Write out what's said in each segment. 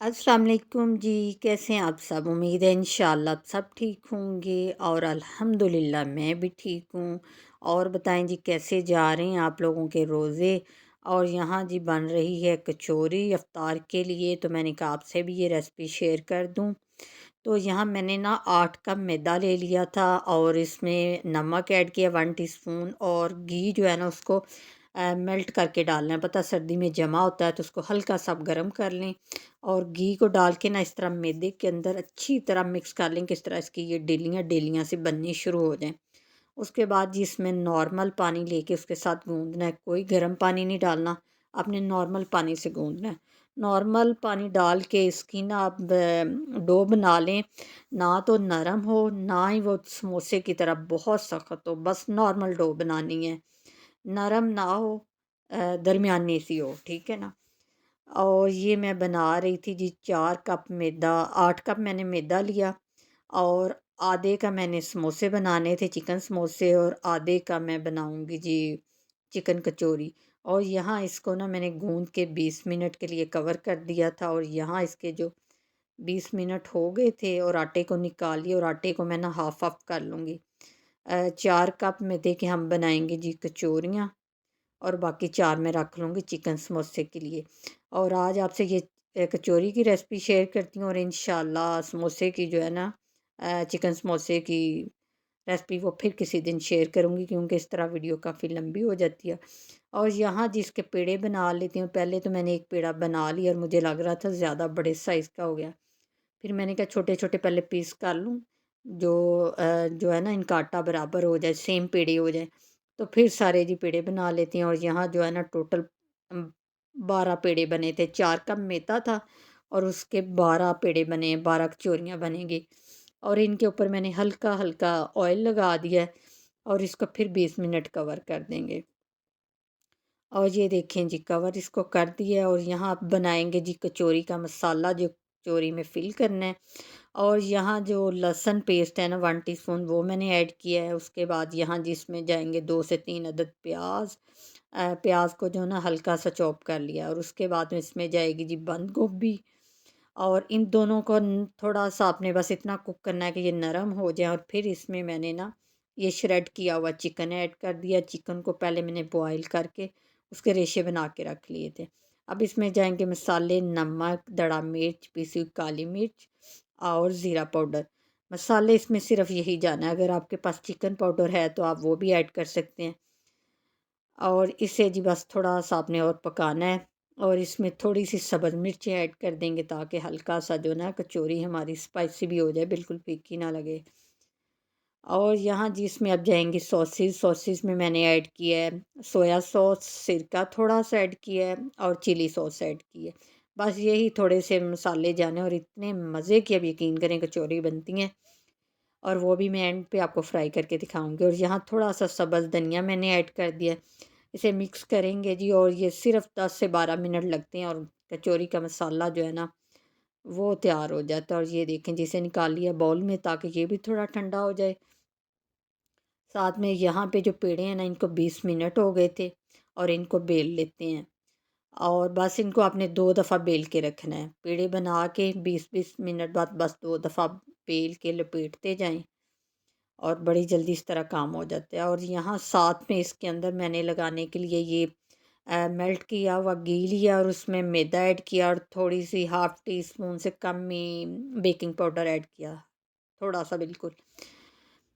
अस्सलाम वालेकुम जी। कैसे हैं आप सब? उम्मीद है इंशाअल्लाह आप सब ठीक होंगे और अल्हम्दुलिल्लाह मैं भी ठीक हूँ। और बताएं जी, कैसे जा रहे हैं आप लोगों के रोज़े? और यहाँ जी बन रही है कचौरी इफ्तार के लिए, तो मैंने कहा आपसे भी ये रेसिपी शेयर कर दूँ। तो यहाँ मैंने ना 8 कप मैदा ले लिया था और इसमें नमक ऐड किया 1 टीस्पून, और घी जो है ना उसको मेल्ट करके डालना है। पता सर्दी में जमा होता है तो उसको हल्का सा आप गर्म कर लें, और घी को डाल के ना इस तरह मैदे के अंदर अच्छी तरह मिक्स कर लें, किस तरह इसकी ये डेलियाँ डेलियाँ से बननी शुरू हो जाएं। उसके बाद जी इसमें नॉर्मल पानी लेके उसके साथ गूंदना है, कोई गर्म पानी नहीं डालना, आपने नॉर्मल पानी से गूंदना है। नॉर्मल पानी डाल के इसकी ना आप डो बना लें, ना तो नरम हो ना ही वो समोसे की तरह बहुत सख्त हो, बस नॉर्मल डो बनानी है, नरम ना हो, दरमियानी सी हो, ठीक है ना। और ये मैं बना रही थी जी 4 कप मैदा, 8 कप मैंने मैदा लिया, और आधे का मैंने समोसे बनाने थे, चिकन समोसे, और आधे का मैं बनाऊंगी जी चिकन कचौरी। और यहाँ इसको ना मैंने गूंद के 20 मिनट के लिए कवर कर दिया था, और यहाँ इसके जो 20 मिनट हो गए थे और आटे को निकालिए, और आटे को मैं ना हाफ हाफ कर लूँगी। 4 कप मैदे के हम बनाएंगे जी कचौरियाँ, और बाकी 4 मैं रख लूँगी चिकन समोसे के लिए। और आज आपसे ये कचौरी की रेसिपी शेयर करती हूँ, और इंशाल्लाह समोसे की जो है ना चिकन समोसे की रेसिपी वो फिर किसी दिन शेयर करूँगी, क्योंकि इस तरह वीडियो काफ़ी लंबी हो जाती है। और यहाँ जिसके पेड़े बना लेती हूँ, पहले तो मैंने एक पेड़ा बना लिया और मुझे लग रहा था ज़्यादा बड़े साइज़ का हो गया। फिर मैंने कहा छोटे छोटे पहले पीस कर लूँ, जो जो है ना इनका आटा बराबर हो जाए, सेम पेड़े हो जाए। तो फिर सारे जी पेड़े बना लेती हैं, और यहाँ जो है ना टोटल 12 पेड़े बने थे, 4 कप मैदा था और उसके 12 पेड़े बने, 12 कचौरियाँ बनेंगी। और इनके ऊपर मैंने हल्का हल्का ऑयल लगा दिया है, और इसको फिर 20 मिनट कवर कर देंगे। और ये देखें जी कवर इसको कर दिया है, और यहाँ आप बनाएंगे जी कचौरी का मसाला जो कचौरी में फिल करना है। और यहाँ जो लहसुन पेस्ट है ना 1 टीस्पून वो मैंने ऐड किया है। उसके बाद यहाँ जिसमें जाएंगे 2 से 3 अदद प्याज, प्याज को जो ना हल्का सा चॉप कर लिया, और उसके बाद में इसमें जाएगी जी बंद गोभी, और इन दोनों को थोड़ा सा आपने बस इतना कुक करना है कि ये नरम हो जाए। और फिर इसमें मैंने ना ये श्रेड किया हुआ चिकन ऐड कर दिया। चिकन को पहले मैंने बॉईल करके उसके रेशे बना के रख लिए थे। अब इसमें जाएंगे मसाले, नमक, दड़ा मिर्च, पीसी हुई काली मिर्च और ज़ीरा पाउडर। मसाले इसमें सिर्फ यही जाना है, अगर आपके पास चिकन पाउडर है तो आप वो भी ऐड कर सकते हैं। और इसे जी बस थोड़ा सा आपने और पकाना है, और इसमें थोड़ी सी सब्ज़ मिर्चें ऐड कर देंगे ताकि हल्का सा जो ना कचौरी हमारी स्पाइसी भी हो जाए, बिल्कुल फीकी ना लगे। और यहाँ जी इसमें अब जाएंगे सॉसेस। सॉसेस में मैंने ऐड किया है सोया सॉस, सिरका थोड़ा सा ऐड किया है, और चिली सॉस ऐड की है। बस यही थोड़े से मसाले जाने, और इतने मज़े की अब यकीन करें कचौरी बनती हैं। और वो भी मैं एंड पे आपको फ्राई करके दिखाऊंगी। और यहाँ थोड़ा सा सब्ज़ धनिया मैंने ऐड कर दिया। इसे मिक्स करेंगे जी, और ये सिर्फ 10 से 12 मिनट लगते हैं, और कचौरी का मसाला जो है ना वो तैयार हो जाता है। और ये देखें जिसे निकाल लिया बाउल में ताकि ये भी थोड़ा ठंडा हो जाए। साथ में यहाँ पे जो पेड़े हैं ना इनको 20 मिनट हो गए थे, और इनको बेल लेते हैं। और बस इनको आपने 2 दफ़ा बेल के रखना है, पेड़े बना के 20-20 मिनट बाद बस 2 दफ़ा बेल के लपेटते जाएं, और बड़ी जल्दी इस तरह काम हो जाता है। और यहाँ साथ में इसके अंदर मैंने लगाने के लिए ये मेल्ट किया हुआ घी लिया, और उसमें मैदा ऐड किया, और थोड़ी सी हाफ़ टी स्पून से कम ही बेकिंग पाउडर ऐड किया, थोड़ा सा बिल्कुल।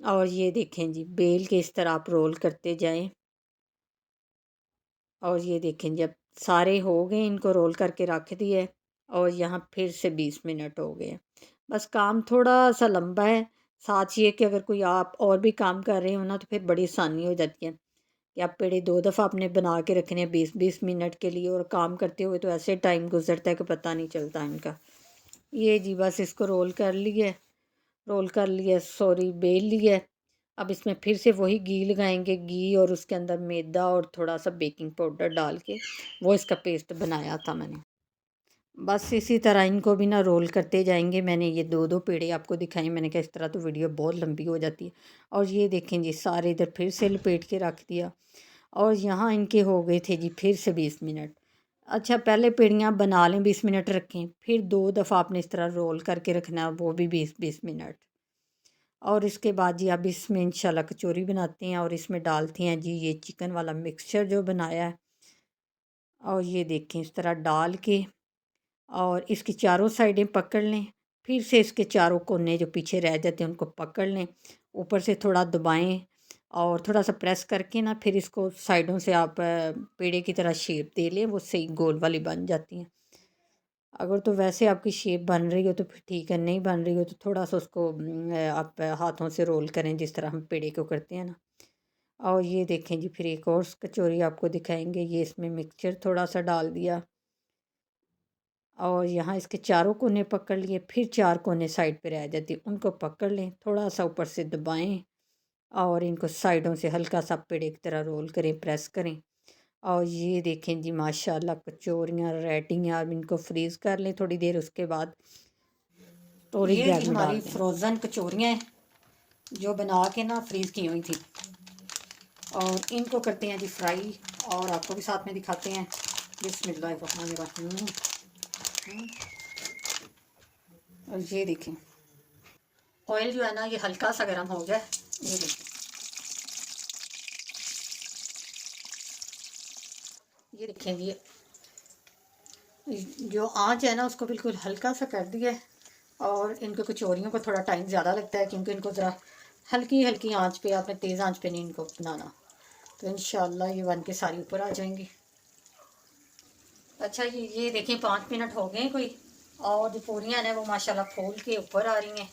और ये देखें जी बेल के इस तरह आप रोल करते जाएं। और ये देखें जब सारे हो गए इनको रोल करके रख दिए, और यहाँ फिर से 20 मिनट हो गए। बस काम थोड़ा सा लंबा है, साथ ये कि अगर कोई आप और भी काम कर रहे हो ना तो फिर बड़ी आसानी हो जाती है कि आप पेड़े 2 दफ़ा आपने बना के रखने हैं 20-20 मिनट के लिए, और काम करते हुए तो ऐसे टाइम गुजरता है कि पता नहीं चलता इनका। ये जी बस इसको रोल कर लिया, सॉरी बेल लिया। अब इसमें फिर से वही घी लगाएंगे, घी और उसके अंदर मैदा और थोड़ा सा बेकिंग पाउडर डाल के वो इसका पेस्ट बनाया था मैंने। बस इसी तरह इनको भी ना रोल करते जाएंगे। मैंने ये 2-2 पेड़े आपको दिखाए, मैंने कहा इस तरह तो वीडियो बहुत लंबी हो जाती है। और ये देखें जी सारे इधर फिर से लपेट के रख दिया, और यहाँ इनके हो गए थे जी फिर से 20 मिनट। अच्छा, पहले पेड़ियाँ बना लें, 20 मिनट रखें, फिर 2 दफ़ा आपने इस तरह रोल करके रखना है, वो भी 20-20 मिनट। और इसके बाद जी अब इसमें इंशाल्लाह कचौरी बनाते हैं और इसमें डालते हैं जी ये चिकन वाला मिक्सचर जो बनाया है। और ये देखें इस तरह डाल के और इसकी चारों साइडें पकड़ लें। फिर से इसके चारों कोने जो पीछे रह जाते हैं उनको पकड़ लें, ऊपर से थोड़ा दबाएं और थोड़ा सा प्रेस करके ना फिर इसको साइडों से आप पेड़े की तरह शेप दे लें, वो सही गोल वाली बन जाती हैं। अगर तो वैसे आपकी शेप बन रही हो तो फिर ठीक है, नहीं बन रही हो तो थोड़ा सा उसको आप हाथों से रोल करें जिस तरह हम पेड़े को करते हैं ना। और ये देखें जी, फिर एक और कचौरी आपको दिखाएंगे। ये इसमें मिक्सचर थोड़ा सा डाल दिया और यहाँ इसके चारों कोने पकड़ लिए, फिर 4 कोने साइड पे रह जाती उनको पकड़ लें, थोड़ा सा ऊपर से दबाएं और इनको साइडों से हल्का सा पेड़े की तरह रोल करें, प्रेस करें। और ये देखें जी माशाल्लाह कचौरियाँ रेडी हैं। अब इनको फ्रीज़ कर लें थोड़ी देर, उसके बाद स्टोरेज बैग में हमारी फ्रोज़न कचौरियाँ हैं जो बना के ना फ्रीज़ की हुई थी। और इनको करते हैं जी फ्राई और आपको भी साथ में दिखाते हैं। बिस्मिल्लाहिर्रहमानिर्रहीम। और ये देखें ऑयल जो है ना ये हल्का सा गर्म हो जाए। ये देखें, ये देखें जी, जो आंच है ना उसको बिल्कुल हल्का सा कर दिया है। और इनको कचौरियों को थोड़ा टाइम ज़्यादा लगता है क्योंकि इनको ज़रा हल्की हल्की आंच पे, आपने तेज़ आंच पे नहीं इनको बनाना। तो इंशाल्लाह ये बन के सारी ऊपर आ जाएंगी। अच्छा जी, ये देखें 5 मिनट हो गए कोई, और जो पूरियाँ हैं वो माशाल्लाह फूल के ऊपर आ रही हैं,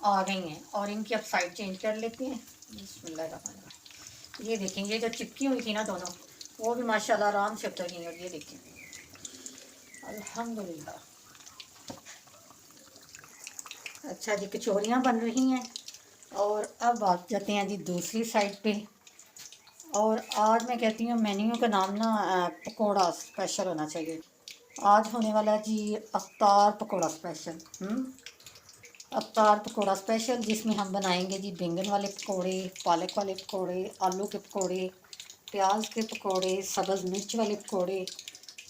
आ गई हैं। और इनकी अब साइड चेंज कर लेते हैं। बिस्मिल्लाहिर्रहमानिर्रहीम। ये देखें, ये जो चिपकी हुई थी ना दोनों, वो भी माशाल्लाह आराम से उतर गई। और ये देखें अल्हम्दुलिल्लाह। अच्छा जी, कचौरियाँ बन रही हैं और अब आ जाते हैं जी दूसरी साइड पे। और आज मैं कहती हूँ मेन्यू का नाम ना पकोड़ा स्पेशल होना चाहिए। आज होने वाला है जी अफ्तार पकोड़ा स्पेशल। अफ्तार पकोड़ा स्पेशल, जिसमें हम बनाएंगे जी बैंगन वाले पकोड़े, पालक वाले पकोड़े, आलू के पकोड़े, प्याज के पकोड़े, सब्ज़ मिर्च वाले पकोड़े,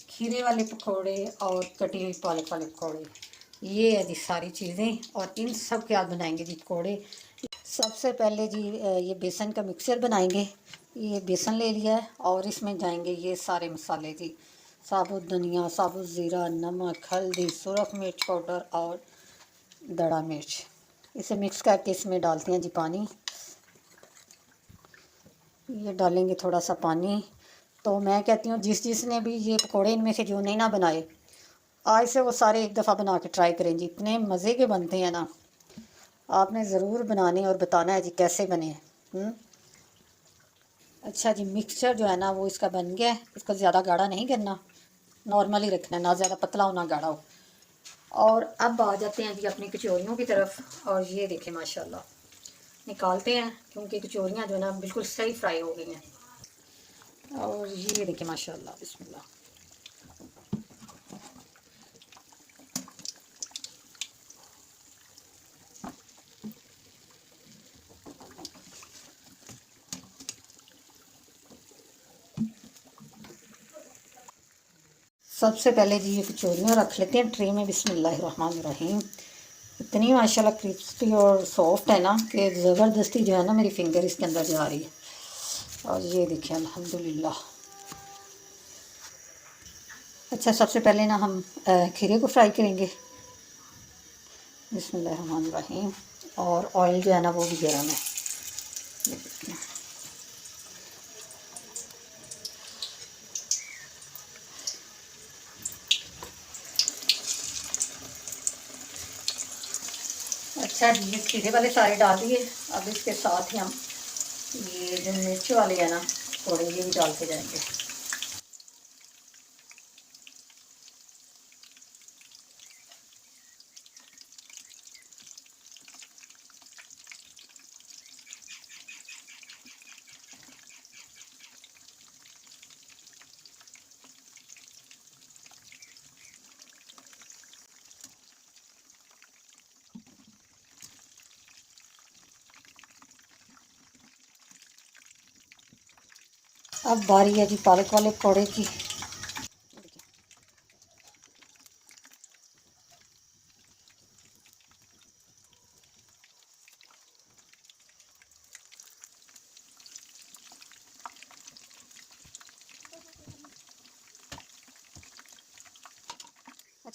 खीरे वाले पकोड़े और कटी हुई पालक वाले पकोड़े। ये है जी सारी चीज़ें और इन सब के आप बनाएंगे जी पकोड़े। सबसे पहले जी ये बेसन का मिक्सचर बनाएंगे। ये बेसन ले लिया है और इसमें जाएंगे ये सारे मसाले जी, साबुत धनिया, साबुत ज़ीरा, नमक, हल्दी, सुरख मिर्च पाउडर और दड़ा मिर्च। इसे मिक्स करके इसमें डालते हैं जी पानी। ये डालेंगे थोड़ा सा पानी। तो मैं कहती हूँ जिसने भी ये पकोड़े इनमें से जो नहीं ना बनाए, आज से वो सारे एक दफ़ा बना के ट्राई करें जी, इतने मज़े के बनते हैं ना। आपने ज़रूर बनाने और बताना है जी कैसे बने हैं। अच्छा जी, मिक्सचर जो है ना वो इसका बन गया है। इसको ज़्यादा गाढ़ा नहीं करना, नॉर्मल ही रखना है, ना ज़्यादा पतला हो ना गाढ़ा हो। और अब आ जाते हैं जी अपनी कचौरियों की तरफ। और ये देखें माशाल्लाह, निकालते हैं क्योंकि कचौरियाँ जो है ना बिल्कुल सही फ्राई हो गई हैं। और ये देखें माशाल्लाह, बिस्मिल्लाह। सबसे पहले जी ये कचौरियाँ रख लेते हैं ट्रे में। बिस्मिल्लाहिर्रहमानिर्रहीम। इतनी माशाल्लाह क्रिस्पी और सॉफ्ट है ना कि ज़बरदस्ती जो है ना मेरी फिंगर इसके अंदर जा रही है। और ये देखिए अल्हम्दुलिल्लाह। अच्छा, सबसे पहले ना हम खीरे को फ्राई करेंगे। बिस्मिल्लाहिर्रहमानिर्रहीम। और ऑयल जो है ना वो भी गर्म है। अच्छा जी, ये खीरे वाले सारे डाल दिए। अब इसके साथ ही हम ये जो मिर्च वाले हैं ना थोड़े, ये भी डाल के जाएंगे। अब बारी है जी पालक वाले पकौड़े की।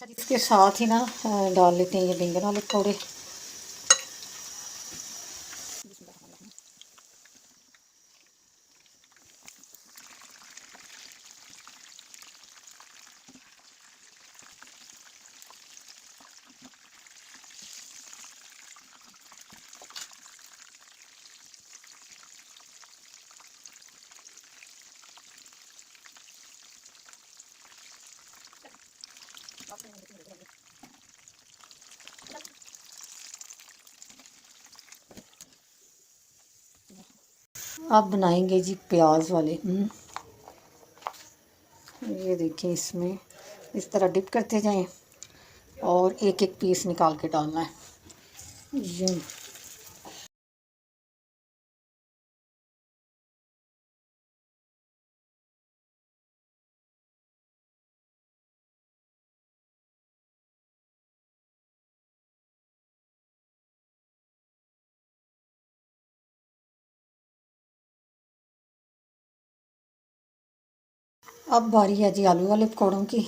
अच्छा जी, इसके साथ ही ना डाल लेते हैं ये बैंगन वाले पकौड़े। आप बनाएंगे जी प्याज वाले। ये देखिए, इसमें इस तरह डिप करते जाएं और एक एक पीस निकाल के डालना है। ये अब बारी है जी आलू वाले पकौड़ों की।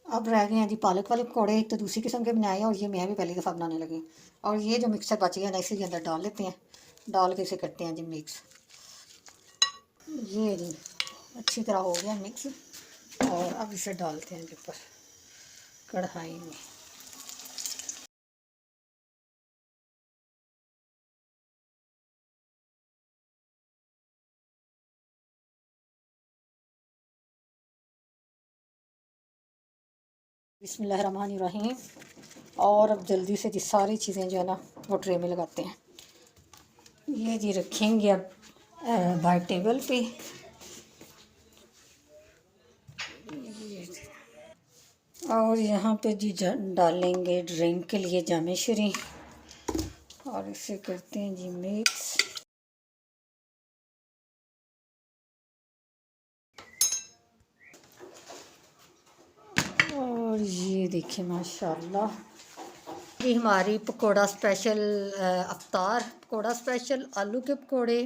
अब रह गए हैं जी पालक वाले पकौड़े। एक तो दूसरी किस्म के बनाए हैं और ये मैं भी पहली दफ़ा बनाने लगी। और ये जो मिक्सर बच गया ना, इसी के अंदर डाल लेते हैं। डाल के इसे करते हैं जी मिक्स। ये जी अच्छी तरह हो गया मिक्स। और अब इसे डालते हैं ऊपर कढ़ाई में। बिस्मिल्लाहिर्रहमानिर्रहीम। और अब जल्दी से जी सारी चीज़ें जो है ना वो ट्रे में लगाते हैं। ये जी रखेंगे अब बाय टेबल पे। और यहाँ पे जी डालेंगे ड्रिंक के लिए जामेश्वरी। और इसे करते हैं जी मिक्स। और ये देखिए माशाल्लाह, ये हमारी पकोड़ा स्पेशल अफ्तार पकोड़ा स्पेशल आलू के पकोड़े,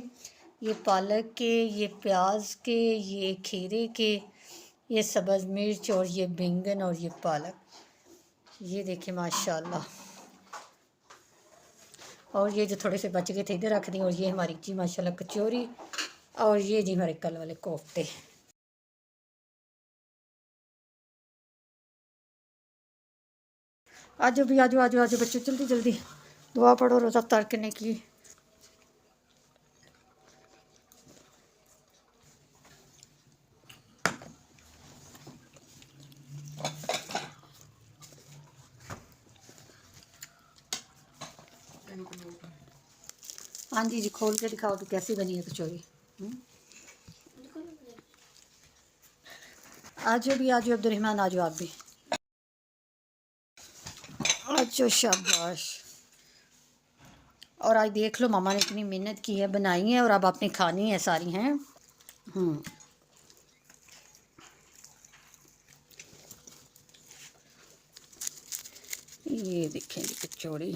ये पालक के, ये प्याज के, ये खीरे के, ये सब्ज़ मिर्च और ये बैंगन और ये पालक। ये देखिए माशाल्लाह। और ये जो थोड़े से बच गए थे इधर रख दिए। और ये हमारी जी माशाल्लाह कचौरी। और ये जी हमारे कल वाले कोफ्ते। आजो भी आजो आजो आजो बच्चों, जल्दी जल्दी दुआ पढ़ो रोज़ा अफ्तार करने की। हाँ जी जी, खोल के दिखाओ तो कैसी बनी है कचौरी। आजो भी आजो अब्दुलरहमान, आजो आप भी आजो, शाबाश। और आज देख लो मामा ने इतनी मेहनत की है, बनाई है और अब आपने खानी है सारी हैं। ये देखें जी कचौड़ी।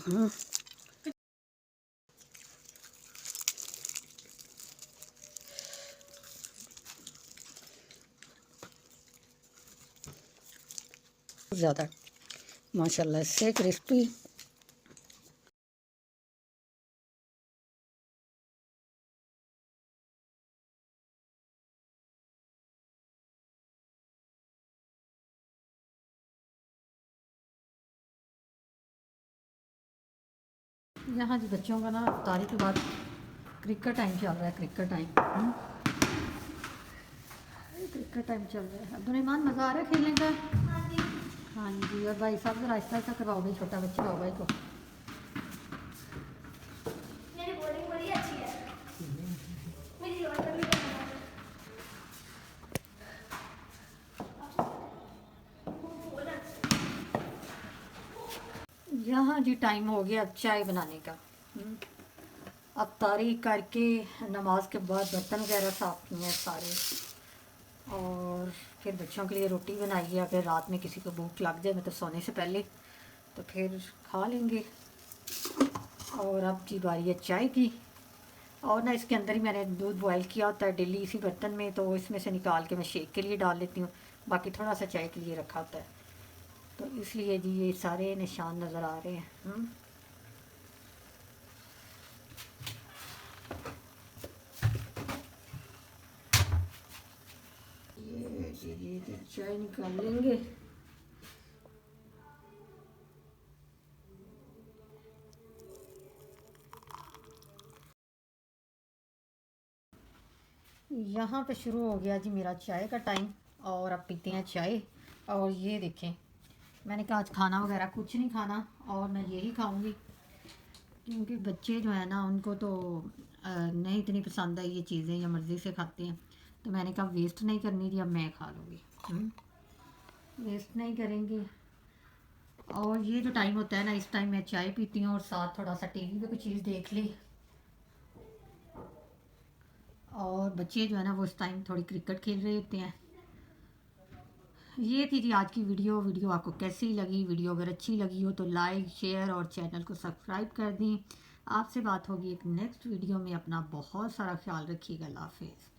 ज़्यादा माशाल्लाह से क्रिस्पी। यहाँ जी बच्चों का ना इफ्तारी के बाद क्रिकेट टाइम चल रहा है। क्रिकेट टाइम क्रिकेट टाइम चल रहा है। अब्दुलरहमान, मज़ा आ रहा है खेलने का? हाँ जी। और भाई साहब जरा आहिस्ता आहिस्ता करवाओ भाई, छोटा बच्चा हो भाई को। यहाँ जी टाइम हो गया अब चाय बनाने का। अफ्तारी करके नमाज के बाद बर्तन वगैरह साफ़ किए हैं सारे, और फिर बच्चों के लिए रोटी बनाई है। अगर रात में किसी को भूख लग जाए मतलब सोने से पहले तो फिर खा लेंगे। और अब जी बारी है चाय की। और ना इसके अंदर ही मैंने दूध बॉयल किया होता है डेली इसी बर्तन में, तो इसमें से निकाल के मैं शेक के लिए डाल लेती हूँ, बाकी थोड़ा सा चाय के लिए रखा होता है। तो इसलिए जी ये सारे निशान नज़र आ रहे हैं। ये चाय निकाल लेंगे। यहाँ पे शुरू हो गया जी मेरा चाय का टाइम, और अब पीते हैं चाय। और ये देखें, मैंने कहा आज खाना वगैरह कुछ नहीं खाना और मैं यही खाऊंगी, क्योंकि बच्चे जो है ना उनको तो नहीं इतनी पसंद है ये चीज़ें, या मर्ज़ी से खाते हैं। तो मैंने कहा वेस्ट नहीं करनी थी, अब मैं खा लूँगी। वेस्ट नहीं करेंगे। और ये जो टाइम होता है ना, इस टाइम मैं चाय पीती हूँ और साथ थोड़ा सा टीवी पे कोई चीज़ देख ली। और बच्चे जो है ना वो इस टाइम थोड़ी क्रिकेट खेल रहे होते हैं। ये थी जी आज की वीडियो आपको कैसी लगी? वीडियो अगर अच्छी लगी हो तो लाइक शेयर और चैनल को सब्सक्राइब कर दें। आपसे बात होगी एक नेक्स्ट वीडियो में। अपना बहुत सारा ख्याल रखिएगा। अल्लाह हाफिज़।